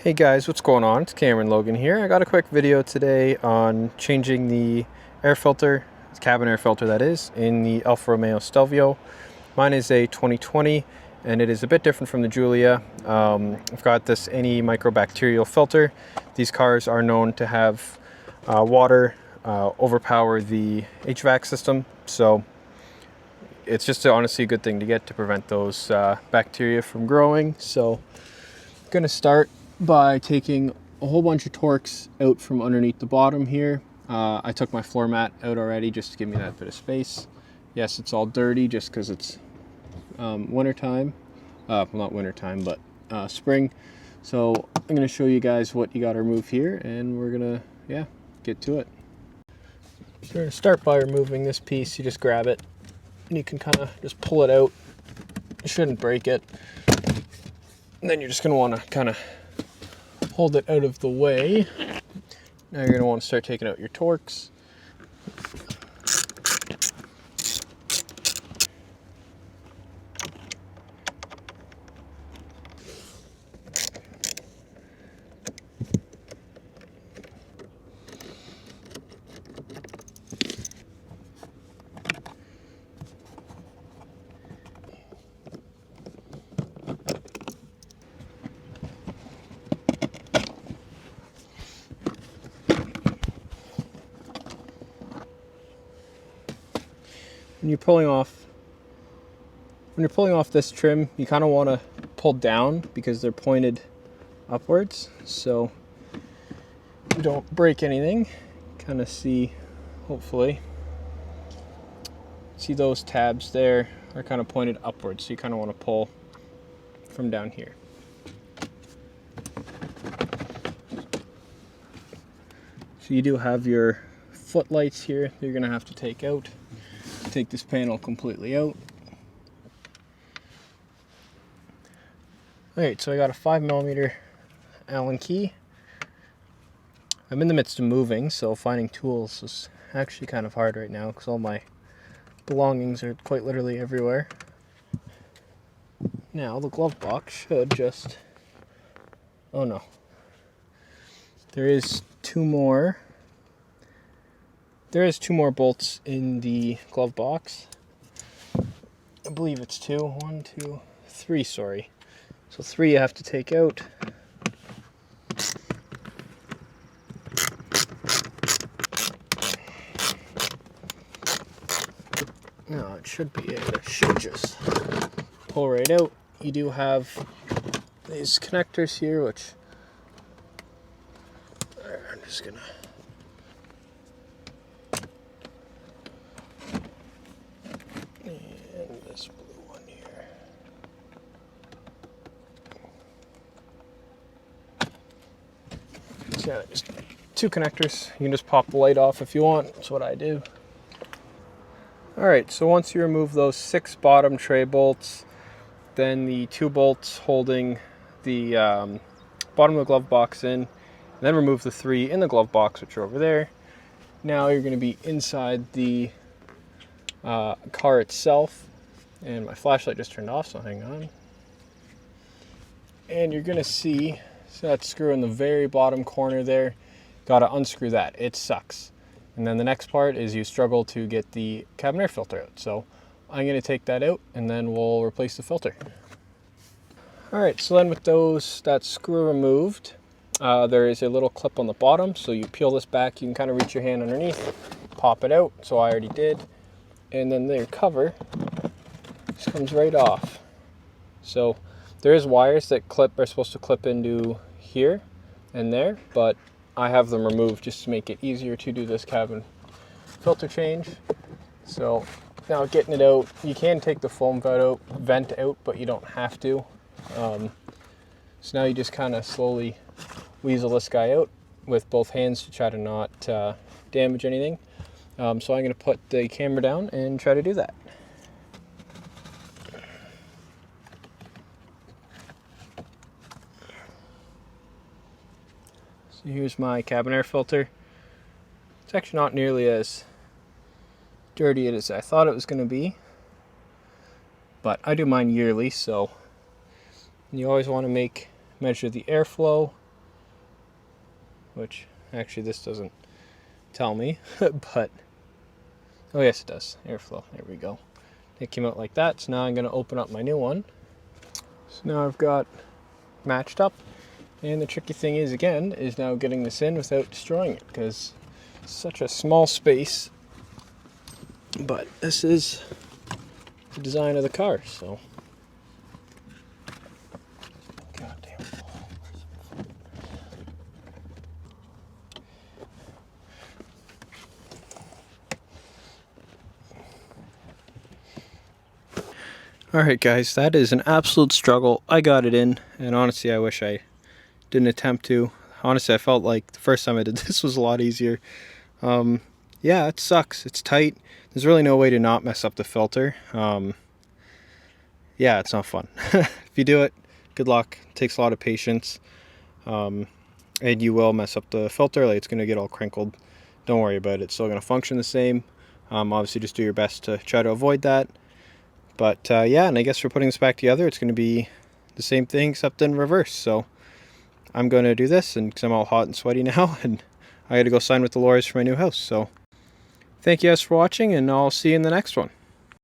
Hey guys, what's going on? It's Cameron Logan here. I got a quick video today on changing the air filter, cabin air filter that is, in the Alfa Romeo Stelvio. Mine is a 2020 and it is a bit different from the Giulia. I've got this anti-microbacterial filter. These cars are known to have water overpower the HVAC system, so it's just honestly a good thing to get to prevent those bacteria from growing. So I'm gonna start by taking a whole bunch of Torx out from underneath the bottom here. I took my floor mat out already just to give me that bit of space. Yes, it's all dirty just because it's winter time. Well, not winter time, but spring. So I'm gonna show you guys what you gotta remove here, and we're gonna, get to it. So we're gonna start by removing this piece. You just grab it and you can kind of just pull it out. You shouldn't break it. And then you're just gonna wanna kind of hold it out of the way. Now you're going to want to start taking out your Torx. When you're pulling off this trim, you kind of want to pull down because they're pointed upwards, so you don't break anything. Kind of see, hopefully, see those tabs there are kind of pointed upwards, so you kind of want to pull from down here. So you do have your footlights here that you're going to have to take out. Take this panel completely out. Alright, so I got a 5mm Allen key. I'm in the midst of moving, so finding tools is actually kind of hard right now because all my belongings are quite literally everywhere. Now the glove box should just... oh no. There is two more bolts in the glove box. I believe it's two. 1, 2, 3, sorry. So 3 you have to take out. No, it should be it. It should just pull right out. You do have these connectors here, which I'm just gonna... this blue one here. So yeah, just 2 connectors. You can just pop the light off if you want. That's what I do. Alright, so once you remove those 6 bottom tray bolts, then the 2 bolts holding the bottom of the glove box in, and then remove the 3 in the glove box, which are over there. Now you're going to be inside the car itself. And my flashlight just turned off, so hang on. And you're gonna see that screw in the very bottom corner there. Gotta unscrew that, it sucks. And then the next part is you struggle to get the cabin air filter out. So I'm gonna take that out and then we'll replace the filter. All right, so then with that screw removed, there is a little clip on the bottom. So you peel this back, you can kind of reach your hand underneath, pop it out. So I already did. And then their cover comes right off. So there is wires that are supposed to clip into here and there, but I have them removed just to make it easier to do this cabin filter change. So now getting it out, you can take the foam vent out, but you don't have to. So now you just kind of slowly weasel this guy out with both hands to try to not damage anything. So I'm going to put the camera down and try to do that. So here's my cabin air filter. It's actually not nearly as dirty as I thought it was going to be, but I do mine yearly, so you always want to measure the airflow which actually this doesn't tell me, but oh yes it does, airflow, there we go. It came out like that, so now I'm going to open up my new one. So now I've got matched up, and the tricky thing is, again, is now getting this in without destroying it, because it's such a small space, but this is the design of the car, so. God damn. Alright guys, that is an absolute struggle. I got it in, and honestly I wish I didn't attempt to. Honestly, I felt like the first time I did this was a lot easier. Yeah, it sucks. It's tight. There's really no way to not mess up the filter. Yeah, it's not fun. If you do it, good luck. It takes a lot of patience. And you will mess up the filter. Like, it's going to get all crinkled. Don't worry about it. It's still going to function the same. Obviously, just do your best to try to avoid that. But yeah, and I guess for putting this back together, it's going to be the same thing except in reverse. So I'm going to do this, and because I'm all hot and sweaty now, and I got to go sign with the lawyers for my new house. So thank you guys for watching, and I'll see you in the next one.